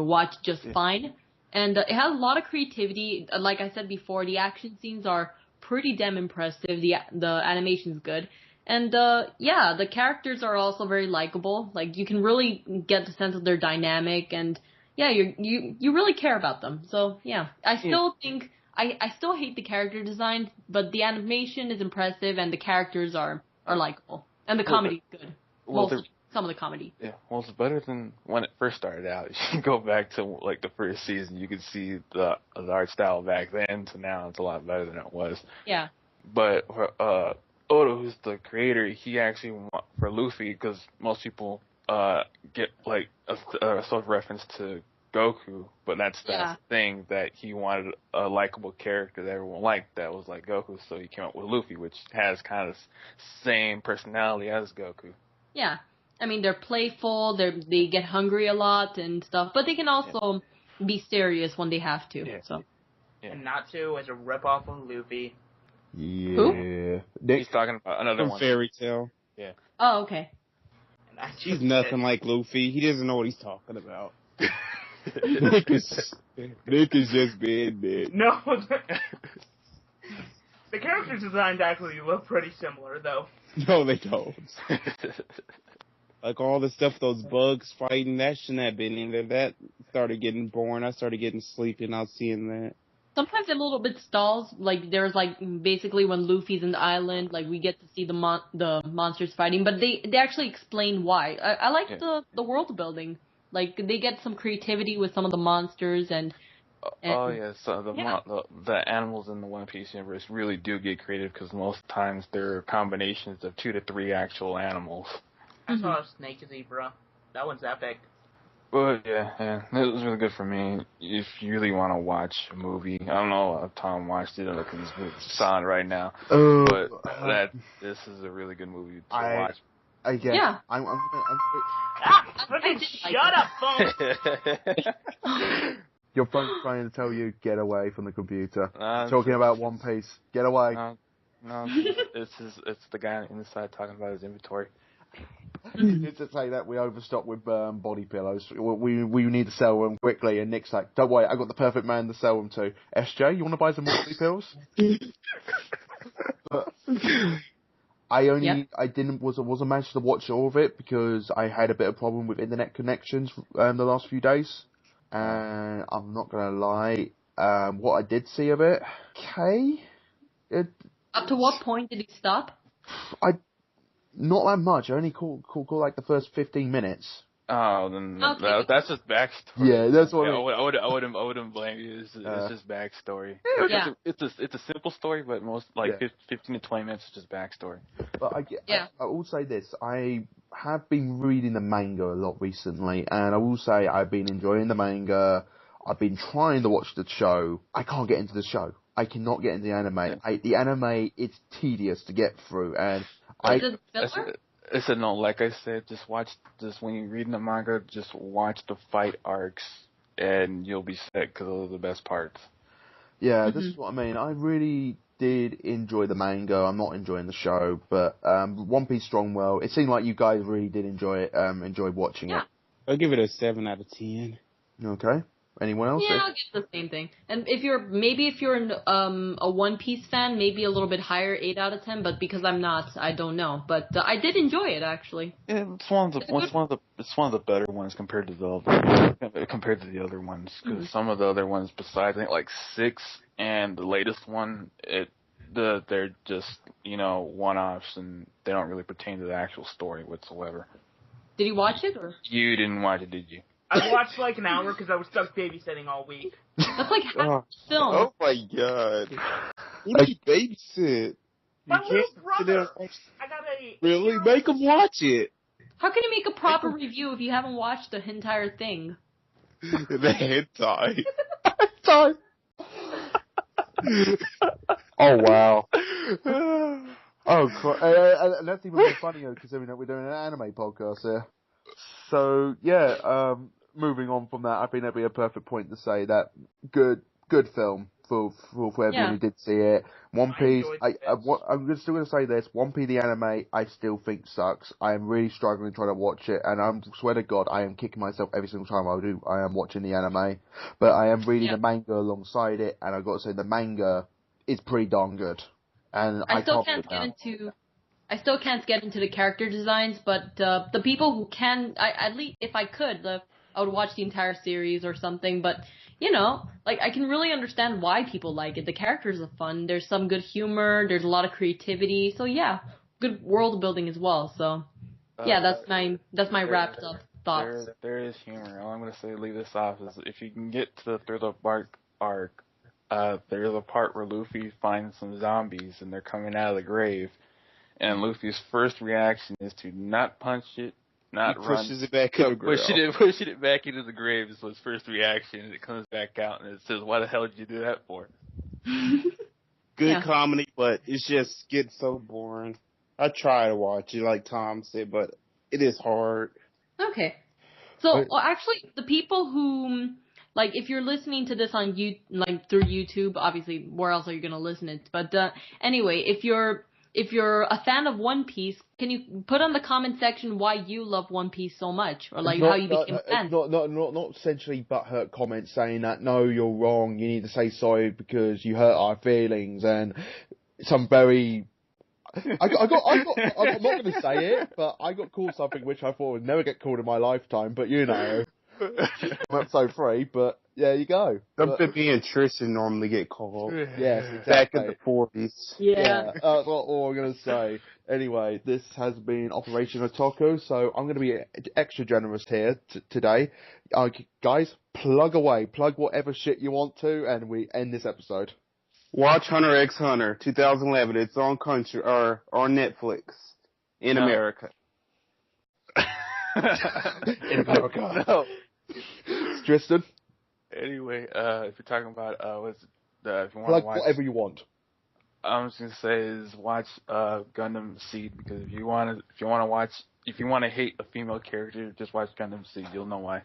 watch just fine. And it has a lot of creativity. Like I said before, the action scenes are pretty damn impressive. The animation's good. And, the characters are also very likable. Like, you can really get the sense of their dynamic, and, you really care about them. So, yeah. I still think, I still hate the character design, but the animation is impressive, and the characters are likable. And the comedy is good. Some of the comedy. Yeah, well, it's better than when it first started out. If you go back to, like, the first season, you could see the art style back then to now. It's a lot better than it was. Yeah. But, Oda, who's the creator, he actually, for Luffy, because most people get, like, a self-reference to Goku, but that's the thing, that he wanted a likable character that everyone liked that was like Goku, so he came up with Luffy, which has kind of the same personality as Goku. Yeah. I mean, they're playful, they get hungry a lot and stuff, but they can also be serious when they have to. Yeah. So. Yeah. And Natsu is a ripoff of Luffy. Yeah. Who? He's talking about another one. Fairy Tail. Yeah. Oh, okay. He's nothing like Luffy. He doesn't know what he's talking about. Nick is just being Nick. No. The character designs actually look pretty similar, though. No, they don't. Like all the stuff, those bugs fighting, that shouldn't have been in there. That started getting boring. I started getting sleepy not seeing that. Sometimes it a little bit stalls. Like, there's, like, basically when Luffy's in the island, like, we get to see the monsters fighting, but they actually explain why. I like the world building. Like, they get some creativity with some of the monsters and so the animals in the One Piece universe really do get creative, because most times they're combinations of 2 to 3 actual animals. I saw a snake zebra. That one's epic. Well, yeah, it was really good for me. If you really want to watch a movie, I don't know if Tom watched it or because it's on right now, but this is a really good movie to watch. I'm Shut up, phone! Your phone's trying to tell you, get away from the computer. Talking about One Piece. Get away. No, it's the guy inside talking about his inventory. It's to say that we overstocked with body pillows. We need to sell them quickly, and Nick's like, don't worry, I got the perfect man to sell them to. SJ, you want to buy some body pills? But I wasn't managed to watch all of it because I had a bit of problem with internet connections the last few days. And I'm not gonna lie, what I did see of it, Up to what point did it stop? Not that much. I only call like the first 15 minutes. Oh, then that's just backstory. Yeah, that's what. I wouldn't blame you. It's just backstory. Yeah. It's a simple story, but most 15 to 20 minutes is just backstory. But I will say this: I have been reading the manga a lot recently, and I will say I've been enjoying the manga. I've been trying to watch the show. I can't get into the show. I cannot get into the anime. The anime, it's tedious to get through, and I said no. Like I said, just when you're reading the manga, just watch the fight arcs, and you'll be set because those are the best parts. Yeah, this is what I mean. I really did enjoy the manga. I'm not enjoying the show, but One Piece Strong World. It seemed like you guys really did enjoy it. Enjoyed watching it. I'll give it a 7 out of 10. Okay. Anyone else? Yeah, I'll give the same thing. And if you're a One Piece fan, maybe a little bit higher, 8 out of 10. But because I'm not, I don't know. But I did enjoy it actually. Yeah, it's one of the better ones compared to the other ones. Because some of the other ones, besides I think like 6 and the latest one, they're just one-offs and they don't really pertain to the actual story whatsoever. Did you watch it or? You didn't watch it, did you? I watched like an hour because I was stuck babysitting all week. That's like half the film. Oh my god. You need to babysit. My You little can't brother. sit there- I got a. Really? Make him watch it. How can you make a proper review if you haven't watched the entire thing? The hentai. Oh wow. And that's even more funnier considering that we're doing an anime podcast here. So yeah, moving on from that, I think that'd be a perfect point to say that good film for everyone who did see it. One Piece, I'm still going to say this: One Piece the anime, I still think sucks. I am really struggling trying to watch it, and I swear to God, I am kicking myself every single time I am watching the anime. But I am reading the manga alongside it, and I've got to say the manga is pretty darn good. And I still can't get into the character designs, but the people who can, at least if I could, I would watch the entire series or something. But I can really understand why people like it. The characters are fun. There's some good humor. There's a lot of creativity. So yeah, good world building as well. So yeah, that's my wrapped up thoughts. There is humor. All I'm gonna say, leave this off, is if you can get to the Thriller Bark arc. There's a part where Luffy finds some zombies and they're coming out of the grave, and Luffy's first reaction is to not punch it, not run. Pushes it back up. Pushing it back into the grave is his first reaction, and it comes back out and it says, "Why the hell did you do that for?" Good comedy, but it just gets so boring. I try to watch it, like Tom said, but it is hard. Okay. So, actually, the people who... Like, if you're listening to this on through YouTube, obviously, where else are you gonna listen it? But anyway, if you're a fan of One Piece, can you put on the comment section why you love One Piece so much, or how you became a fan? Not essentially butthurt comments saying that no, you're wrong. You need to say sorry because you hurt our feelings, and some very. I'm not going to say it, but I got called something which I thought would never get called in my lifetime. But I'm episode 3, but there you go. Something me and Tristan normally get called. Yes, exactly. Back in the 40s. Yeah. That's all I'm going to say. Anyway, this has been Operation Otaku, so I'm going to be extra generous here today. Guys, plug away. Plug whatever shit you want to, and we end this episode. Watch Hunter x Hunter 2011. It's on Netflix in America. In America. No. Tristan? Anyway, if you're talking about if you want to plug watch whatever you want. I'm just gonna say is watch Gundam Seed, because if you want to hate a female character, just watch Gundam Seed. You'll know why.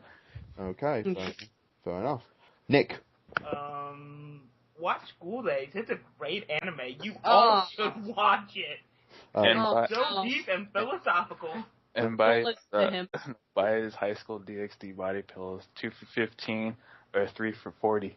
Okay, fair enough. Nick. Watch School Days. It's a great anime. You all should watch it. It's so deep and philosophical. And buy his high school DxD body pillows, 2 for $15 or 3 for $40.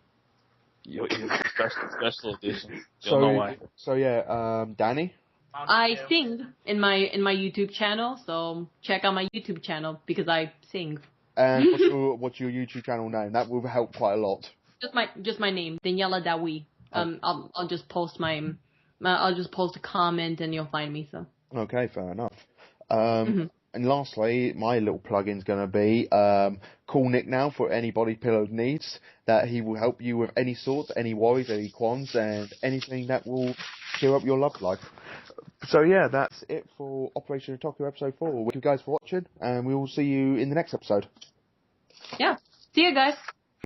You'll use special edition. You'll know why. So yeah, Danny. I sing in my YouTube channel, so check out my YouTube channel because I sing. And what's your YouTube channel name? That will help quite a lot. Just my name, Daniela Dawi. I'll just post I'll just post a comment and you'll find me. So. Okay, fair enough. And lastly, my little plug-in's going to be call Nick now for any body pillow needs. That he will help you with any sorts, any worries, any qualms, and anything that will cheer up your love life. So yeah, that's it for Operation Otaku episode 4. Thank you guys for watching, and we will see you in the next episode. Yeah, see you guys.